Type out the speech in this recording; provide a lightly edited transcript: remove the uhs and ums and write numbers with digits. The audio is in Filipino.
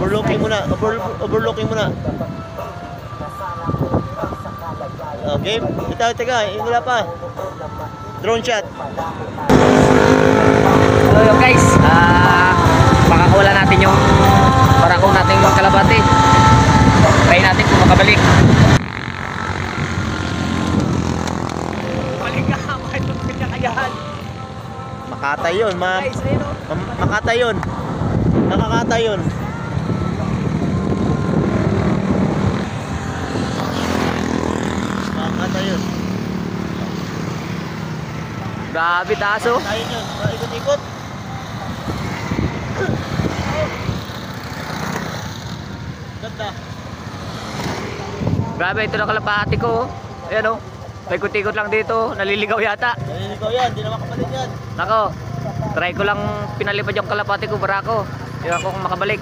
Overlooking muna. Overlooking muna. Okay. Teka. Wala pa. Drone shot. So yun guys, pakakawala natin yung barako natin yung kalapati. Try natin kung makabalik. Balik ka, bakit mo pinakayahan? Makatay yun, Guys, ayun o. makatay yun. Nakakatay yun. Makakatay yun. Grabe taso. Makatayin yun. Ikot-ikot. Ganda. Grabe, ito na kalapati ko. Ayan o. Paikot-ikot lang dito. Naliligaw yata. Naliligaw yan. Di na makapalit yan. Nako, try ko lang pinalipad yung kalapati ko, barako. Hindi ako kung makabalik.